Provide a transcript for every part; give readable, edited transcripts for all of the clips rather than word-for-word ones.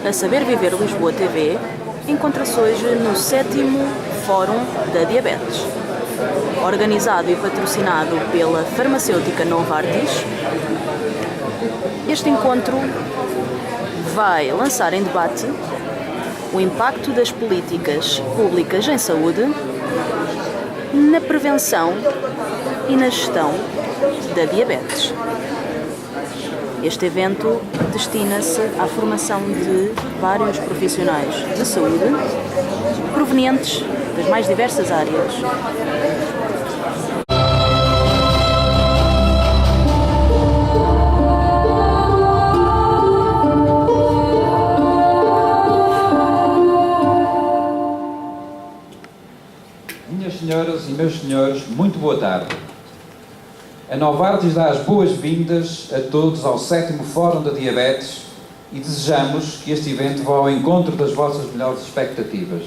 A Saber Viver Lisboa TV encontra-se hoje no 7º Fórum da Diabetes, organizado e patrocinado pela farmacêutica Novartis. Este encontro vai lançar em debate o impacto das políticas públicas em saúde, na prevenção e na gestão da diabetes. Este evento destina-se à formação de vários profissionais de saúde provenientes das mais diversas áreas. Minhas senhoras e meus senhores, muito boa tarde. A Novartis dá as boas-vindas a todos ao 7º Fórum da Diabetes e desejamos que este evento vá ao encontro das vossas melhores expectativas.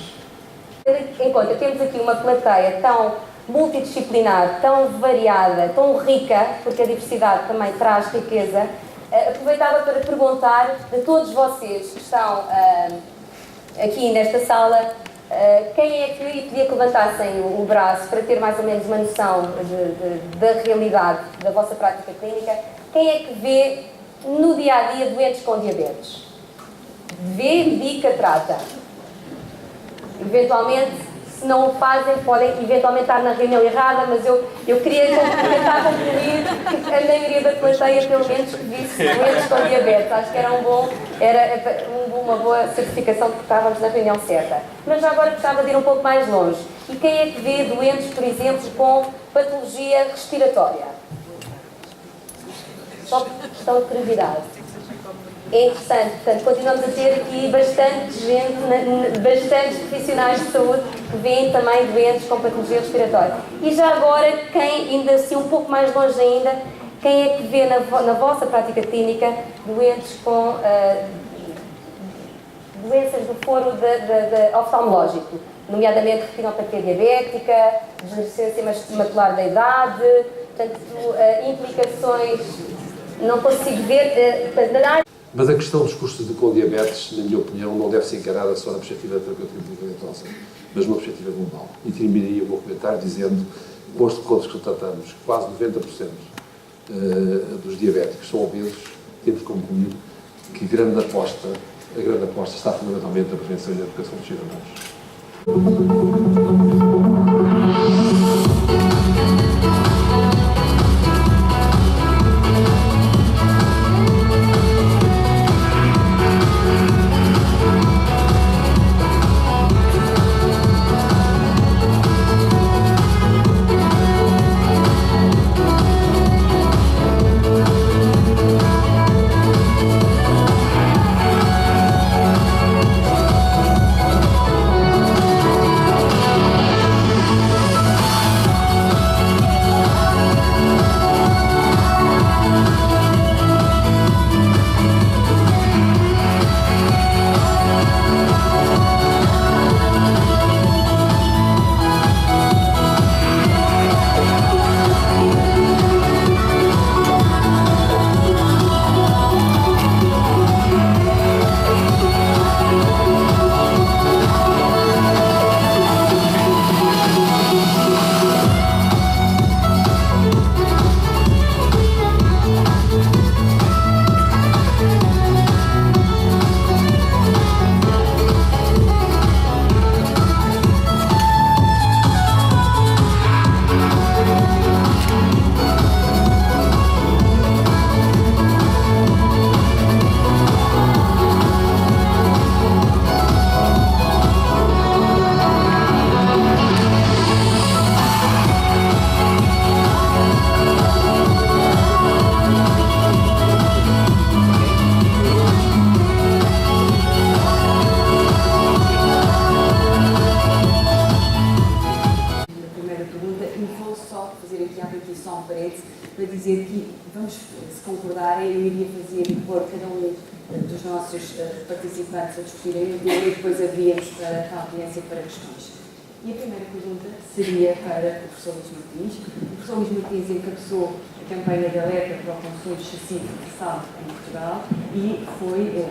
Enquanto temos aqui uma plateia tão multidisciplinar, tão variada, tão rica, porque a diversidade também traz riqueza, aproveitava para perguntar a todos vocês que estão aqui nesta sala, quem é que, e pedia que levantassem o braço para ter mais ou menos uma noção da realidade da vossa prática clínica, quem é que vê no dia-a-dia doentes com diabetes? Vê, medica, trata. Eventualmente, se não o fazem, podem eventualmente estar na reunião errada, mas eu queria tentar concluir que a maioria da plateia, pelo menos, visse doentes com diabetes. Acho que era uma boa certificação de que estávamos na reunião certa. Mas já agora gostava de ir um pouco mais longe. E quem é que vê doentes, por exemplo, com patologia respiratória? Só por questão de curiosidade. É interessante, portanto, continuamos a ter aqui bastante gente, bastantes profissionais de saúde que veem também doentes com patologia respiratória. E já agora, quem ainda assim um pouco mais longe ainda, quem é que vê na vossa prática clínica doentes com doenças do foro oftalmológico, nomeadamente retinopatia diabética, degenerescência macular da idade, portanto, implicações, não consigo ver, portanto, na área. Mas a questão dos custos com diabetes, na minha opinião, não deve ser encarada só na perspectiva terapêutica medicamentosa, mas numa perspectiva global. E terminaria o meu comentário dizendo, posto de contas que tratamos, que quase 90% dos diabéticos são obesos, temos concluído que a grande aposta está fundamentalmente na prevenção e na educação dos cidadãos. para dizer que, vamos, se concordarem, eu iria pôr cada um dos nossos participantes a discutirem e depois abríamos para a audiência para questões. E a primeira pergunta seria para o professor Luís Martins. O professor Luís Martins encabeçou a campanha de alerta para o consumo excessivo de sal em Portugal e foi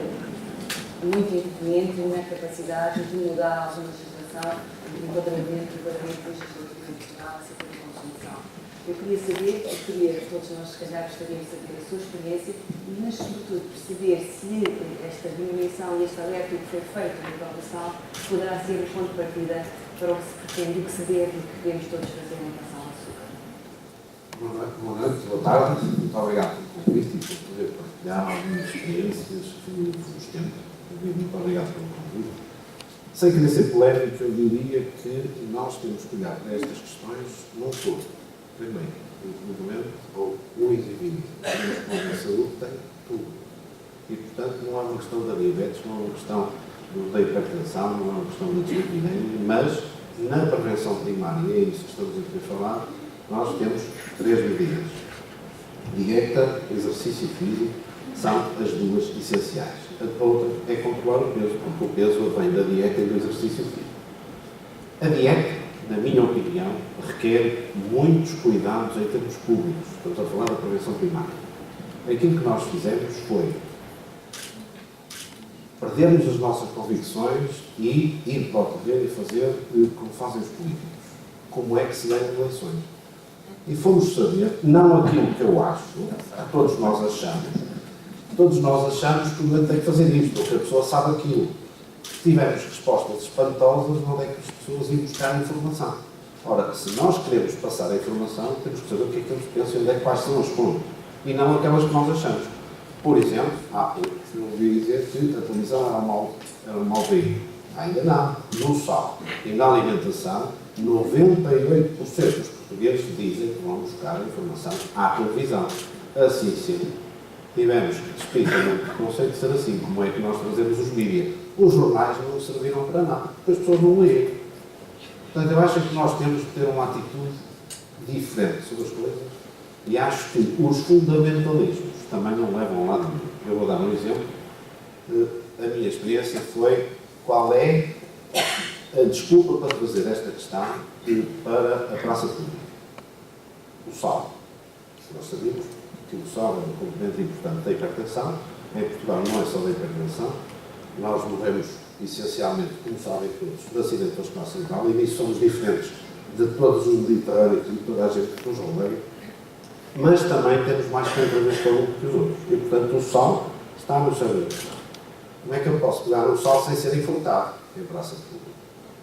muito interveniente na capacidade de mudar alguma legislação, de enquadramento legislativo em Portugal, essa coisa de consumação. Eu queria saber, todos nós se calhar gostaríamos de saber a sua experiência, mas sobretudo perceber se esta diminuição e este alerta que foi feito na aprovação poderá ser o ponto de partida para o que se pretende, o que se deve e o que devemos todos fazer em relação ao açúcar. Boa noite, boa tarde. Muito obrigado pelo convite e por poder partilhar algumas experiências nos tempos. Muito obrigado pelo convite. Sem querer ser polémico, eu diria que nós temos que olhar para estas questões num todo. Primeiro, o documento ou o indivíduo que nos põe na saúde tem tudo. E, portanto, não é uma questão da diabetes, não é uma questão da hipertensão, não é uma questão da dislipidemia, mas na prevenção primária, e é isso que estamos aqui a falar, nós temos 3 medidas. Dieta, exercício físico, são as duas essenciais. A outra é controlar o peso, porque o peso vem da dieta e do exercício físico. A dieta, na minha opinião, requer muitos cuidados em termos públicos. Estamos a falar da prevenção primária. Aquilo que nós fizemos foi perdermos as nossas convicções e ir para o terreno e fazer como fazem os políticos. Como é que se ganham eleições. E fomos saber, não aquilo que eu acho, que todos nós achamos. Todos nós achamos que o governo tem que fazer isto, ou que a pessoa sabe aquilo. Tivemos respostas espantosas onde é que as pessoas iam buscar informação. Ora, se nós queremos passar a informação, temos que saber o que é que eles pensam e onde é que quais são as fontes. E não aquelas que nós achamos. Por exemplo, eu ouvi dizer que a televisão era um mau veículo. Ainda não. No sal e na alimentação, 98% dos portugueses dizem que vão buscar a informação à televisão. Assim sendo, tivemos que despir o conceito de ser assim. Como é que nós trazemos os mídias? Os jornais não serviram para nada, porque as pessoas não leem. Portanto, eu acho que nós temos de ter uma atitude diferente sobre as coisas e acho que os fundamentalismos também não levam a lado nenhum. Eu vou dar um exemplo. A minha experiência foi qual é a desculpa para trazer esta questão para a praça pública. O sal. Nós sabemos que o sal é um componente importante da hipertensão. Em Portugal não é só da hipertensão. Nós morremos, essencialmente, como sabem todos, de acidente vascular cerebral e nisso somos diferentes de todos os mediterrâneos e de toda a gente que nos rodeia. Mas também temos mais temperamento que os outros. E, portanto, o sal está no cérebro. Como é que eu posso pegar um sal sem ser infurtado em praça pública?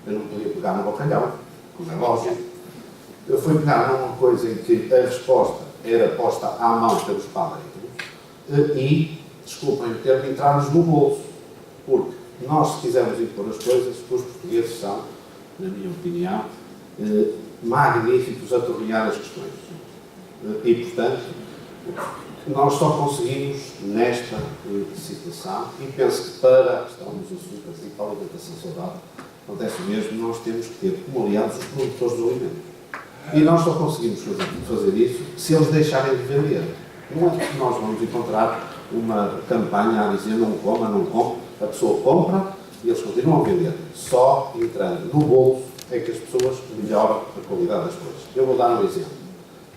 Eu não podia pegar no bacalhau, como é lógico. Eu fui pegar numa coisa em que a resposta era posta à mão pelos padeiros e, desculpem o termo, entrarmos no bolso. Porque nós, se quisermos impor as coisas, os portugueses são, na minha opinião, magníficos a tornear as questões. E, portanto, nós só conseguimos, nesta situação, e penso que para a questão dos açúcares e para a alimentação saudável, acontece mesmo, nós temos que ter como aliados os produtores do alimento. E nós só conseguimos fazer isso se eles deixarem de vender. Não é que nós vamos encontrar uma campanha a dizer não coma, não come. A pessoa compra e eles continuam a vender. Só entrando no bolso é que as pessoas melhoram a qualidade das coisas. Eu vou dar um exemplo.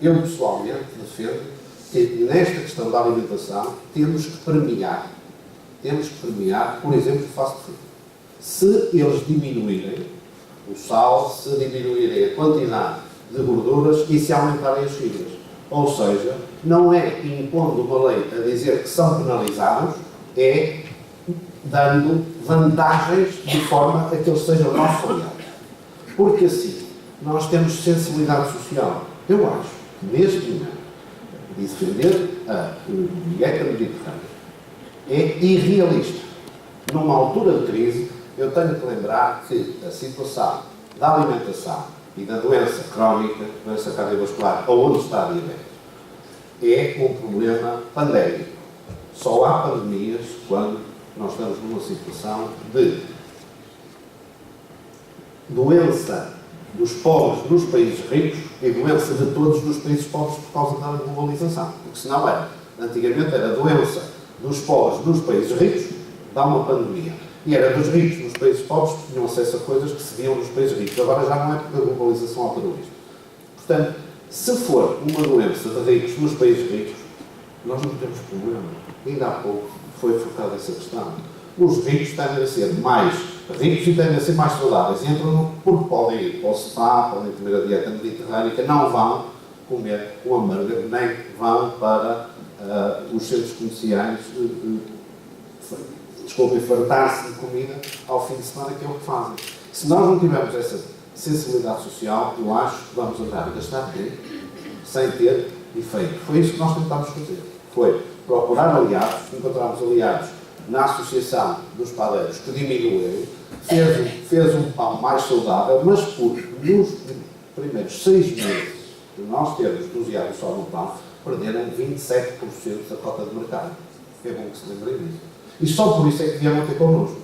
Eu, pessoalmente, defendo que nesta questão da alimentação temos que premiar, por exemplo, o fast food. Se eles diminuírem o sal, se diminuírem a quantidade de gorduras e se aumentarem as fibras. Ou seja, não é impondo uma lei a dizer que são penalizados, é dando vantagens de forma a que eles sejam nossos aliados. Porque assim, nós temos sensibilidade social. Eu acho que neste momento, defender a dieta mediterrânea é irrealista. Numa altura de crise, eu tenho que lembrar que a situação da alimentação e da doença crónica, doença cardiovascular, ou onde está a diabetes, é um problema pandémico. Só há pandemias quando nós estamos numa situação de doença dos pobres nos países ricos e doença de todos nos países pobres por causa da globalização. Porque senão era, antigamente era doença dos pobres nos países ricos, dá uma pandemia. E era dos ricos nos países pobres que tinham acesso a coisas que se viam nos países ricos. Agora já não é porque a globalização alterou isto. Portanto, se for uma doença de ricos nos países ricos, nós não temos problema. Ainda há pouco foi focada essa questão. Os ricos tendem a ser mais ricos e tendem a ser mais saudáveis. Entram porque podem ir para o spa, podem comer a dieta mediterrânica, não vão comer um hambúrguer, nem vão para os centros comerciais, desculpem, fartar-se de comida ao fim de semana, que é o que fazem. Se nós não tivermos essa sensibilidade social, eu acho que vamos andar a gastar tempo sem ter efeito. Foi isso que nós tentámos fazer. Foi procurar aliados, encontramos aliados na Associação dos Padeiros, que diminuiu, fez um pão mais saudável, mas porque nos primeiros 6 meses de nós termos doseado só no pão, perderam 27% da cota de mercado. É bom que se lembrem disso. E só por isso é que vieram ter connosco,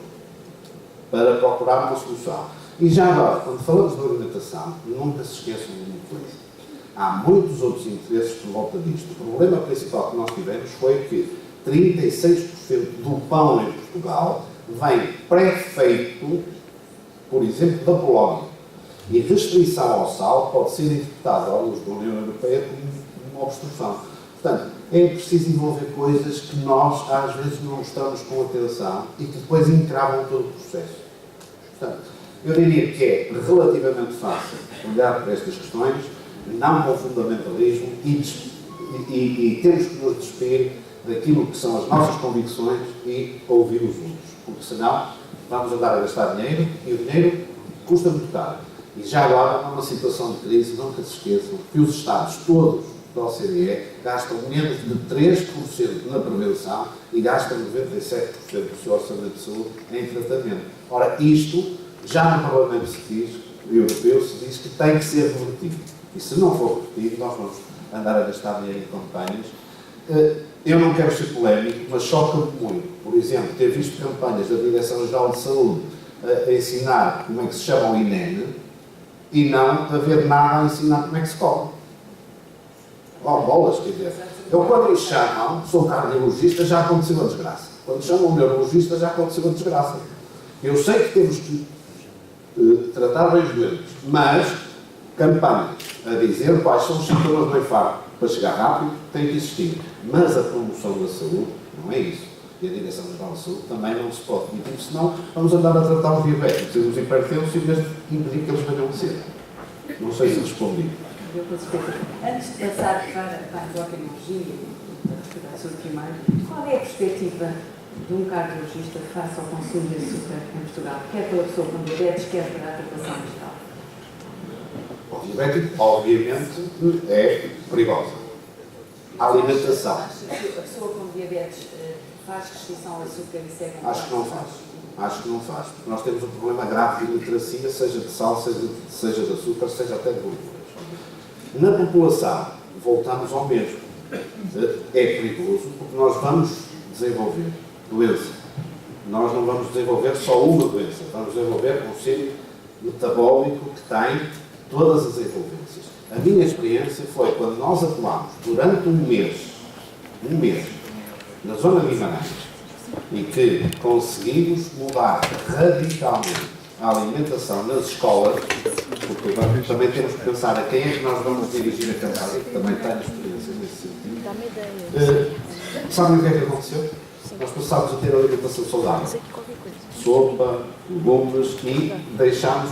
para procurar uma solução. E já agora, quando falamos de alimentação, nunca se esqueçam de uma coisa. Há muitos outros interesses por volta disto. O problema principal que nós tivemos foi que 36% do pão em Portugal vem pré-feito, por exemplo, da Polónia. E restrição ao sal pode ser interpretada à luz da União Europeia como uma obstrução. Portanto, é preciso envolver coisas que nós, às vezes, não estamos com atenção e que depois entravam todo o processo. Portanto, eu diria que é relativamente fácil olhar para estas questões, não com fundamentalismo e temos que nos despir daquilo que são as nossas convicções e ouvir os outros. Porque senão vamos andar a gastar dinheiro e o dinheiro custa muito caro. E já agora, numa situação de crise, nunca se esqueçam que os Estados todos da OCDE gastam menos de 3% na prevenção e gastam 97% do seu orçamento de saúde em tratamento. Ora, isto, já no Parlamento Europeu se diz que tem que ser revertido. E se não for revertido, nós vamos andar a gastar dinheiro em campanhas. Eu não quero ser polémico, mas choca-me muito, por exemplo, ter visto campanhas da Direção-Geral de Saúde a ensinar como é que se chama o INEN e não haver nada a ensinar como é que se come. Oh, bolas, quer dizer. Eu, quando me chamam, sou cardiologista, já aconteceu a desgraça. Quando chamam o neurologista, já aconteceu a desgraça. Eu sei que temos que tratar bem os doentes, mas campanhas a dizer quais são os sintomas do infarto para chegar rápido tem que existir. Mas a promoção da saúde não é isso. E a Direção-Geral de Saúde também não se pode permitir, senão vamos andar a tratar os diabéticos e os hipertensos em vez de impedir que eles venham a ser. Não sei se respondi. Antes de passar para a endocrinologia e para a saúde primária, qual é a perspectiva de um cardiologista face ao consumo de açúcar em Portugal, quer pela pessoa com diabetes, quer para a população em geral? O diabético, obviamente, é perigosa. A alimentação. A pessoa com diabetes faz restrição ao açúcar e segue? Acho que não faz. Acho que não faz. Porque nós temos um problema grave de iliteracia, seja de sal, seja de açúcar, seja até de gorduras. Na população, voltamos ao mesmo. É perigoso porque nós vamos desenvolver doença. Nós não vamos desenvolver só uma doença, vamos desenvolver um síndrome metabólico que tem todas as envolvências. A minha experiência foi quando nós atuámos durante um mês, na zona de Guimarães, e que conseguimos mudar radicalmente a alimentação nas escolas, porque também temos que pensar a quem é que nós vamos dirigir a campanha, que também tem experiência nesse sentido. Sabem o que é que aconteceu? Nós passámos a ter alimentação saudável. Sopa, legumes e deixámos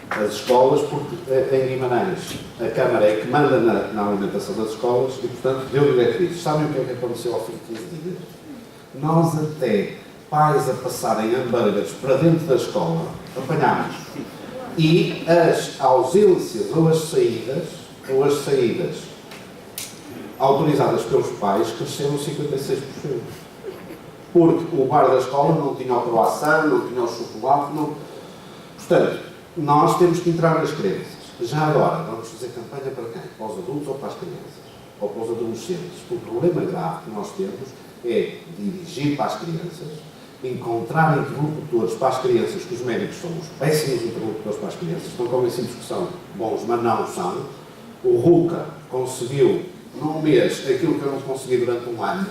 as escolas, porque em Guimarães a Câmara é que manda na alimentação das escolas e, portanto, deu diretrizes. Sabem o que é que aconteceu ao fim de 15 dias? Nós até pais a passarem hambúrgueres para dentro da escola, apanhámos. E as ausências ou as saídas autorizadas pelos pais cresceram 56%. Porque o bar da escola não tinha o croissant, não tinha o chocolate, não... Portanto, nós temos que entrar nas crianças. Já agora, vamos fazer campanha para quem? Para os adultos ou para as crianças? Ou para os adolescentes? O problema grave que nós temos é dirigir para as crianças, encontrar interlocutores para as crianças, que os médicos são os péssimos interlocutores para as crianças, estão convencidos que são bons, mas não são. O RUCA conseguiu, num mês, aquilo que eu não consegui durante um ano.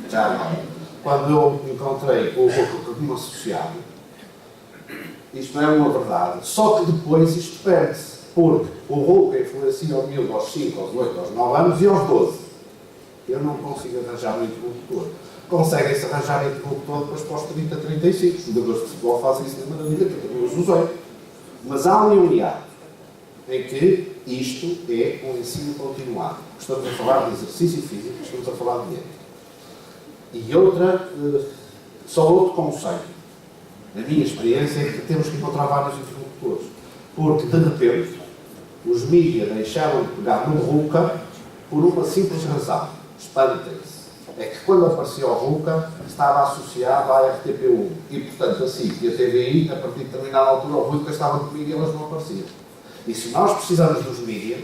Já agora. Quando eu encontrei o RUCA como associado, isto não é uma verdade, só que depois isto perde-se, porque o RUCA influencia ao miúdo aos 5, aos 8, aos 9 anos e aos 12. Eu não consigo arranjar um interlocutor. conseguem-se arranjar interlocutor depois para os 30, 35. Os jogadores de futebol fazem isso na maravilha, que eu os usei. Mas há um hiato em que isto é um ensino continuado. Estamos a falar de exercício físico, estamos a falar de ética. E só outro conceito. A minha experiência é que temos que encontrar vários interlocutores. Porque, de repente, os mídias deixaram de pegar no RUCA por uma simples razão. Espantem-se. É que quando aparecia o RUCA, estava associado à RTP1. E, portanto, assim, e a TVI, a partir de determinada altura, o RUCA estava comigo e elas não apareciam. E se nós precisamos dos mídias,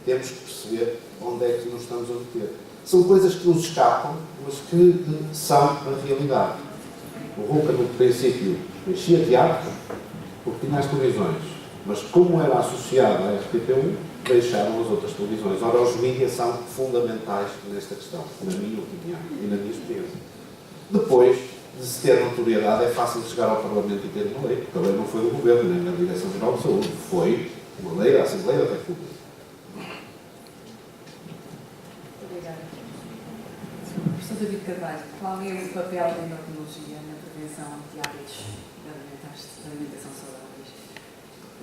temos que perceber onde é que nos estamos a meter. São coisas que nos escapam, mas que são a realidade. O RUCA, no princípio, enchia teatro, porque tinha as televisões. Mas como era associado à RTP1, deixaram as outras televisões. Ora, os mídias são fundamentais nesta questão, na minha opinião e na minha experiência. Depois de se ter notoriedade, é fácil chegar ao Parlamento e ter uma lei, porque a lei não foi do Governo, nem da Direção-Geral de Saúde, foi uma lei da Assembleia da República. Obrigada. Professor David Carvalho, qual é o papel da endocrinologia na prevenção de hábitos alimentares, de alimentação saudáveis?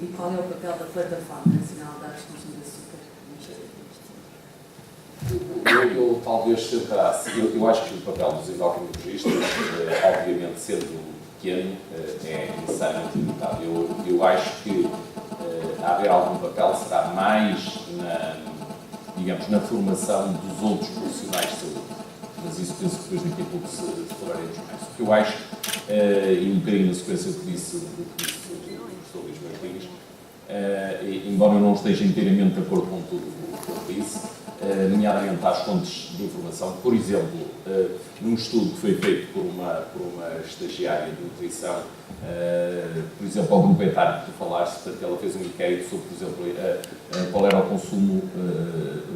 E qual é o papel da Plataforma Nacional de Hábitos de Consumo de Açúcar nisto? Eu talvez centrasse, eu acho que o papel dos endocrinologistas, obviamente sendo pequeno, é necessariamente limitado. Eu acho que haver algum papel será mais na formação dos outros profissionais de saúde. Mas isso penso que depois daqui a pouco se falaremos mais. O que eu acho, e um bocadinho na sequência do que disse o professor Luís Martins, embora eu não esteja inteiramente de acordo com tudo o que ele disse, nomeadamente às fontes de informação, por exemplo, num estudo que foi feito por uma estagiária de nutrição, por exemplo, ao grupo etário que tu falaste, portanto, ela fez um inquérito sobre, por exemplo, qual era o consumo,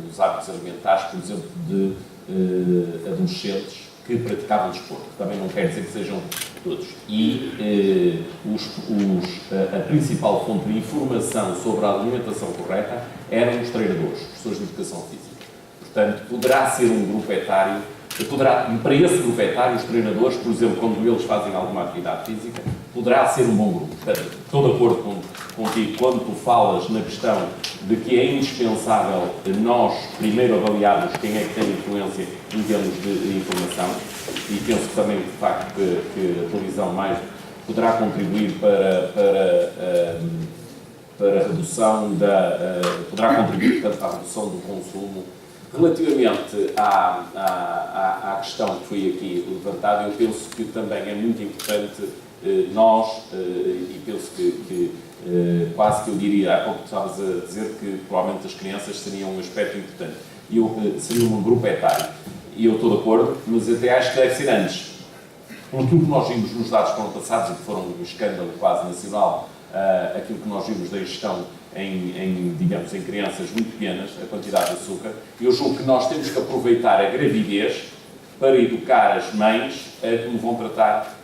os hábitos alimentares, por exemplo, de adolescentes que praticavam desporto. Também não quer dizer que sejam todos. E a principal fonte de informação sobre a alimentação correta eram os treinadores, os professores de educação física. Portanto, poderá ser um grupo etário, para esse grupo etário, os treinadores, por exemplo, quando eles fazem alguma atividade física, poderá ser um bom grupo. Portanto, estou de acordo contigo quando tu falas na questão de que é indispensável nós primeiro avaliarmos quem é que tem influência em termos de informação, e penso também, de facto, que a televisão mais poderá contribuir para a redução poderá contribuir, portanto, à redução do consumo. Relativamente à questão que foi aqui levantada, eu penso que também é muito importante nós, e penso que quase que eu diria, há pouco estavas a dizer que provavelmente as crianças seriam um aspecto importante, seria um grupo etário, e eu estou de acordo, mas até acho que deve ser antes. Com aquilo que nós vimos nos dados que foram passados, e que foram um escândalo quase nacional, aquilo que nós vimos da ingestão digamos, em crianças muito pequenas, a quantidade de açúcar, eu julgo que nós temos que aproveitar a gravidez para educar as mães a como vão tratar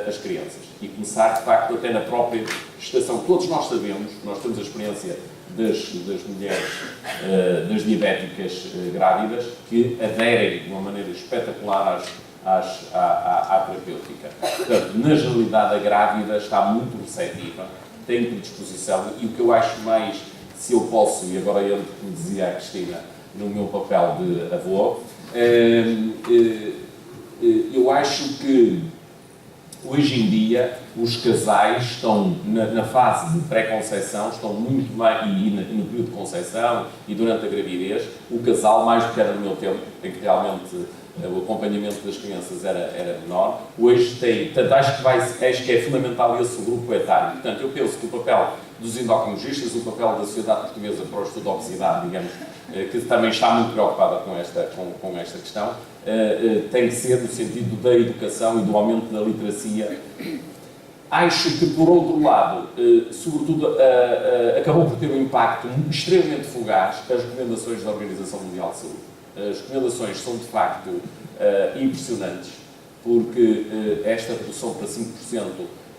as crianças. E começar, de facto, até na própria gestação. Todos nós sabemos, nós temos a experiência das mulheres, das diabéticas grávidas, que aderem de uma maneira espetacular à terapêutica. Portanto, na generalidade, a grávida está muito receptiva, tem predisposição, e o que eu acho mais, se eu posso, e agora eu, como dizia a Cristina, no meu papel de avô, eu acho que hoje em dia os casais estão na fase de pré-conceição, estão muito mais, e no período de conceição e durante a gravidez, o casal, mais do que era no meu tempo, em que realmente o acompanhamento das crianças era menor, hoje tem, portanto, acho que é fundamental esse grupo etário. Portanto, eu penso que o papel dos endocrinologistas, o papel da Sociedade Portuguesa para o Estudo da Obesidade, digamos, que também está muito preocupada com esta questão, tem que ser no sentido da educação e do aumento da literacia. Acho que, por outro lado, sobretudo, acabou por ter um impacto extremamente fugaz as recomendações da Organização Mundial de Saúde. As recomendações são, de facto, impressionantes, porque esta redução para 5%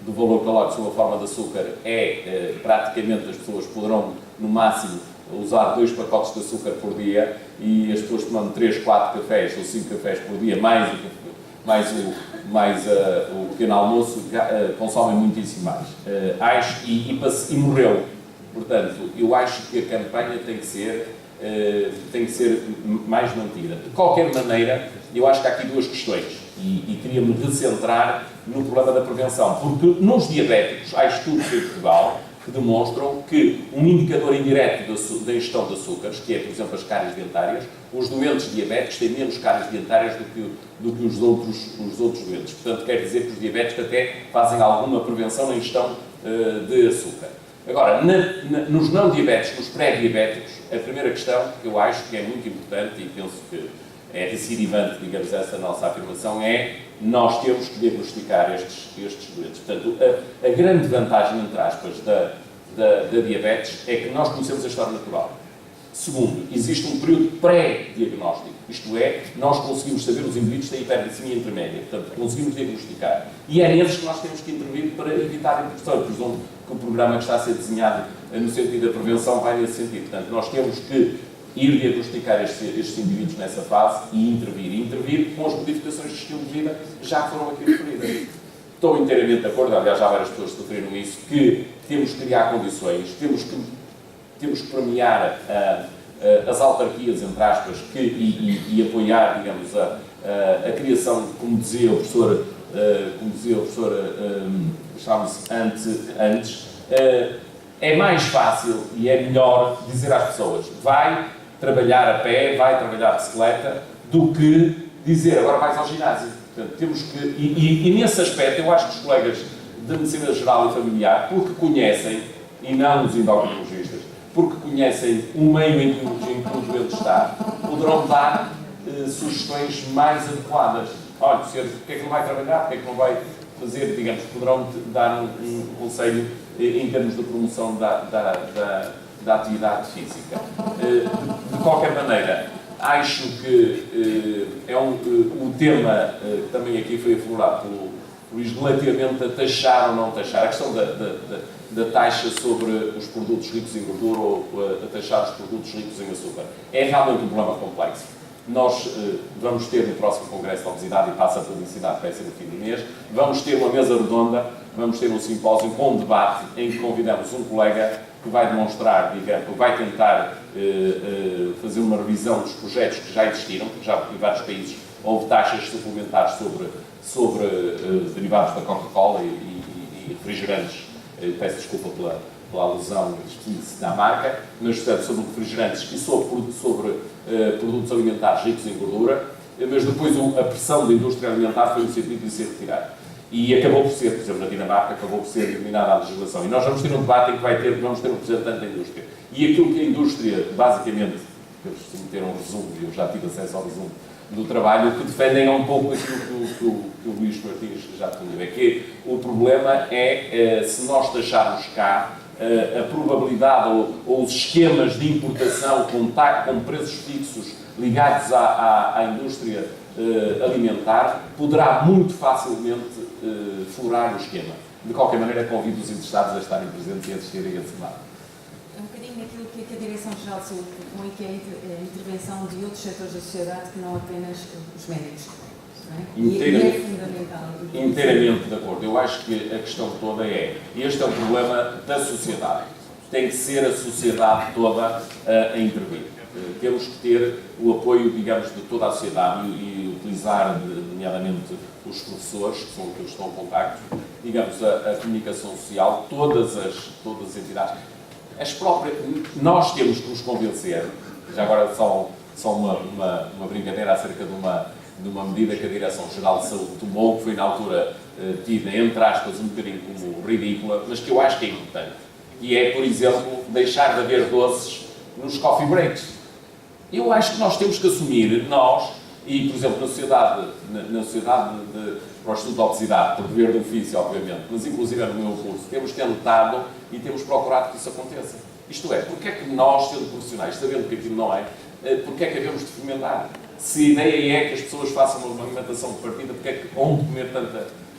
do valor calórico sob a forma de açúcar praticamente, as pessoas poderão, no máximo, usar 2 pacotes de açúcar por dia, e as pessoas tomando 3, 4 cafés ou 5 cafés por dia, mais o pequeno almoço, consomem muitíssimo mais. E morreu. Portanto, eu acho que a campanha tem que ser mais mantida. De qualquer maneira, eu acho que há aqui duas questões e queria-me recentrar no problema da prevenção, porque nos diabéticos há estudos em Portugal que demonstram que um indicador indireto da ingestão de açúcares, que é, por exemplo, as cáries dentárias, os doentes diabéticos têm menos cáries dentárias do que os outros doentes. Portanto, quer dizer que os diabéticos até fazem alguma prevenção na ingestão de açúcar. Agora, nos não diabéticos, nos pré-diabéticos, a primeira questão que eu acho que é muito importante e penso que é recidivante, digamos, essa nossa afirmação, é nós temos que diagnosticar estes doentes. Portanto, a grande vantagem, entre aspas, da diabetes é que nós conhecemos a história natural. Segundo, existe um período pré-diagnóstico, isto é, nós conseguimos saber os indivíduos que têm hiperglicemia intermédia, portanto, conseguimos diagnosticar. E é nesses que nós temos que intervir para evitar a interrupção. Eu presumo que o programa que está a ser desenhado no sentido da prevenção vai nesse sentido. Portanto, nós temos que ir diagnosticar estes indivíduos nessa fase e intervir com as modificações de estilo de vida que já foram aqui referidas. Estou inteiramente de acordo, aliás, já várias pessoas referiram isso, que temos que criar condições, temos que premiar as autarquias, entre aspas, e apoiar, digamos, a criação, como dizia o professor, chama-se antes, é mais fácil e é melhor dizer às pessoas, vai trabalhar a pé, vai trabalhar a bicicleta, do que dizer, agora vais ao ginásio. Portanto, temos que, e nesse aspecto, eu acho que os colegas de Medicina Geral e Familiar, porque conhecem, e não os endocrinologistas, porque conhecem o meio em que o doente está, poderão dar sugestões mais adequadas. Olha, porque é que não vai trabalhar, porque é que não vai fazer, digamos, poderão dar um conselho em termos de promoção da atividade física. De qualquer maneira, acho que o tema que também aqui foi aflorado pelo Luís relativamente a taxar ou não taxar, a questão da taxa sobre os produtos ricos em gordura ou a taxar os produtos ricos em açúcar. É realmente um problema complexo. Nós vamos ter no próximo Congresso da Obesidade, e passa a publicidade, vai ser no fim do mês, vamos ter uma mesa redonda, vamos ter um simpósio com um debate em que convidamos um colega que vai demonstrar, digamos, vai tentar fazer uma revisão dos projetos que já existiram, porque já em vários países houve taxas suplementares sobre derivados da Coca-Cola e refrigerantes. Peço desculpa pela alusão explícita à marca, mas portanto, sobre refrigerantes e sobre produtos alimentares ricos em gordura, mas depois a pressão da indústria alimentar foi no sentido de ser retirada. E acabou por ser, por exemplo, na Dinamarca, acabou por ser eliminada a legislação. E nós vamos ter um debate em que vamos ter um representante da indústria. E aquilo que a indústria, basicamente, eu costumo ter um resumo, e eu já tive acesso ao resumo do trabalho, o que defendem é um pouco aquilo que o Luís Martins já defendeu. É que o problema é, se nós taxarmos cá, a probabilidade ou os esquemas de importação com preços fixos ligados à indústria alimentar, poderá muito facilmente furar o esquema. De qualquer maneira, convido os interessados a estarem presentes e a assistirem a esse debate. Um bocadinho naquilo que a Direção-Geral de Saúde propõe, que é a intervenção de outros setores da sociedade que não apenas os médicos. Não é? E é fundamental. Inteiramente de acordo. Eu acho que a questão toda é, este é um problema da sociedade. Tem que ser a sociedade toda a intervir. Temos que ter o apoio, digamos, de toda a sociedade e utilizar, nomeadamente, os professores, que são aqueles que estão em contacto, digamos, a comunicação social, todas as entidades. Nós temos que nos convencer, já agora só uma brincadeira acerca de uma medida que a Direção-Geral de Saúde tomou, que foi na altura tida, entre aspas, um bocadinho como ridícula, mas que eu acho que é importante. E é, por exemplo, deixar de haver doces nos coffee breaks. Eu acho que nós temos que assumir, nós, e, por exemplo, na sociedade para o estudo da obesidade, por dever de ofício, obviamente, mas inclusive no meu curso, temos tentado e temos procurado que isso aconteça. Isto é, porque é que nós, sendo profissionais, sabendo que aquilo não é, porque é que havemos de fomentar? Se a ideia é que as pessoas façam uma alimentação de partida, porque é que vão comer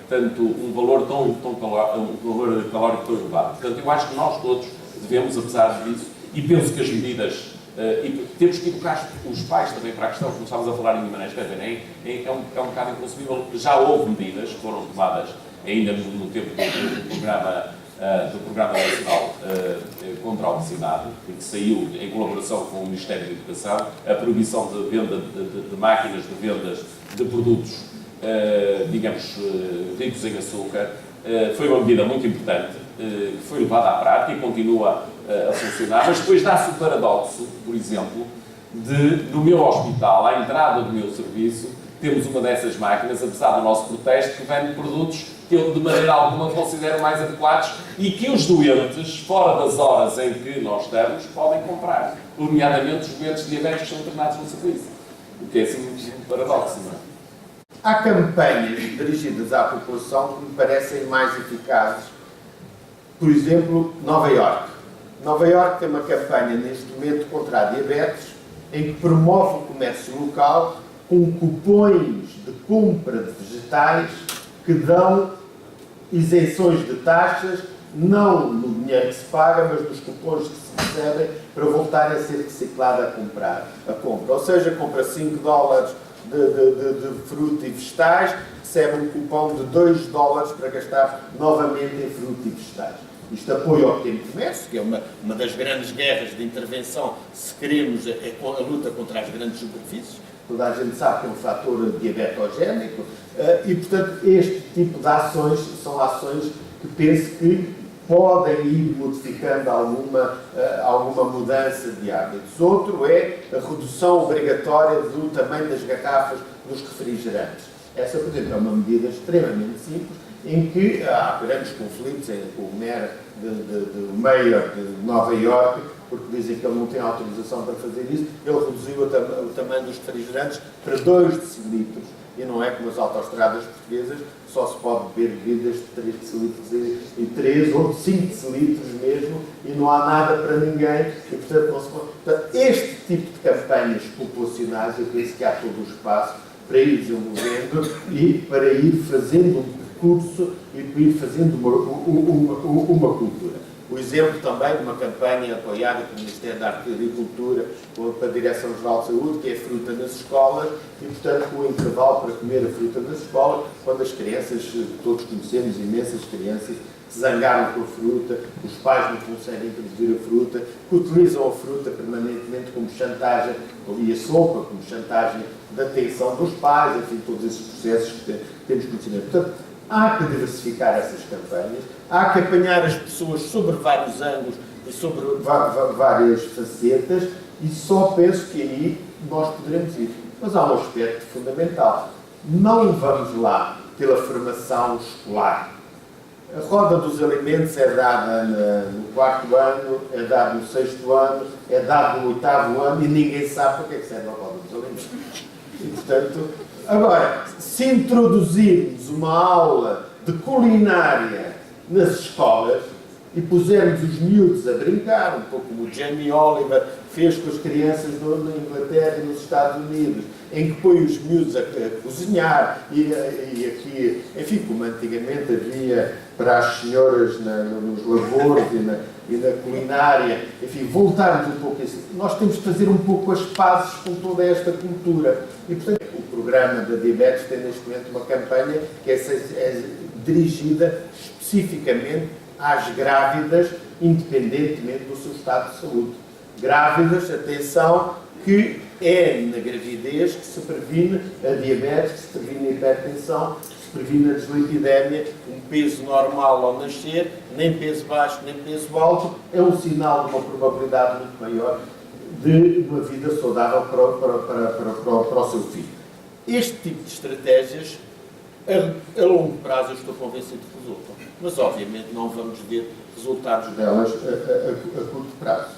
tanto um valor um valor calórico tão elevado? Portanto, eu acho que nós todos devemos, apesar disso, e penso que as medidas E temos que educar os pais também para a questão, começámos a falar em Guimarães, é um bocado inconcebível. Já houve medidas que foram tomadas ainda no tempo do Programa Nacional contra a Obesidade, que saiu em colaboração com o Ministério da Educação, a proibição de venda de máquinas de vendas de produtos, digamos, ricos em açúcar. Foi uma medida muito importante, que foi levada à prática e continua a funcionar, mas depois dá-se o paradoxo, por exemplo, de no meu hospital, à entrada do meu serviço, temos uma dessas máquinas, apesar do nosso protesto, que vende produtos que eu, de maneira alguma, considero mais adequados e que os doentes, fora das horas em que nós estamos, podem comprar, nomeadamente os doentes diabéticos que são internados no serviço. O que é assim um paradoxo, não é? Há campanhas dirigidas à população que me parecem mais eficazes. Por exemplo, Nova Iorque. Nova Iorque tem uma campanha neste momento contra a diabetes, em que promove o comércio local com cupons de compra de vegetais que dão isenções de taxas, não no dinheiro que se paga, mas nos cupons que se recebem para voltar a ser reciclado a compra. Ou seja, compra 5 dólares de fruta e vegetais, recebe um cupom de 2 dólares para gastar novamente em fruta e vegetais. Isto apoia o pequeno comércio, que é uma das grandes guerras de intervenção, se queremos, a luta contra as grandes superfícies. Toda a gente sabe que é um fator diabetogénico e, portanto, este tipo de ações são ações que penso que podem ir modificando alguma mudança de hábitos. Outro é a redução obrigatória do tamanho das garrafas dos refrigerantes. Essa, por exemplo, é uma medida extremamente simples, em que há grandes conflitos com o mayor de Nova Iorque, porque dizem que ele não tem autorização para fazer isso. Ele reduziu o tamanho dos refrigerantes para 2 decilitros, e não é como as autoestradas portuguesas, só se pode beber bebidas de 3 decilitros e 3 ou 5 decilitros mesmo, e não há nada para ninguém, e portanto não se pode. Portanto, este tipo de campanhas populacionais, eu penso que há todo o espaço para ir desenvolvendo e para ir fazendo um percurso e para ir fazendo uma cultura. O exemplo também de uma campanha apoiada pelo Ministério da Agricultura ou pela Direção-Geral de Saúde, que é fruta nas escolas, e, portanto, o intervalo para comer a fruta nas escolas, quando as crianças, todos conhecemos imensas crianças, se zangaram com a fruta, os pais não conseguem introduzir a fruta, que utilizam a fruta permanentemente como chantagem, e a sopa como chantagem da atenção dos pais, enfim, todos esses processos que temos conhecimento. Portanto, há que diversificar essas campanhas, há que apanhar as pessoas sobre vários ângulos e sobre várias facetas, e só penso que aí nós poderemos ir. Mas há um aspecto fundamental. Não vamos lá pela formação escolar. A roda dos alimentos é dada no 4º ano, é dada no 6º ano, é dada no 8º ano e ninguém sabe para que é que serve a roda dos alimentos. E, portanto, agora, se introduzirmos uma aula de culinária nas escolas e pusermos os miúdos a brincar, um pouco como o Jamie Oliver fez com as crianças na Inglaterra e nos Estados Unidos, em que põe os miúdos a cozinhar e aqui, enfim, como antigamente havia para as senhoras nos lavouros e na culinária, enfim, voltarmos um pouco a isso. Nós temos de fazer um pouco as pazes com toda esta cultura. E, portanto, o programa da diabetes tem neste momento uma campanha que é dirigida especificamente às grávidas, independentemente do seu estado de saúde. Grávidas, atenção, que é na gravidez que se previne a diabetes, que se previne a hipertensão, que se previne a dislipidemia, um peso normal ao nascer, nem peso baixo, nem peso alto, é um sinal de uma probabilidade muito maior de uma vida saudável para o seu filho. Este tipo de estratégias, a longo prazo, eu estou convencido que resultam. Mas, obviamente, não vamos ver resultados delas a curto prazo.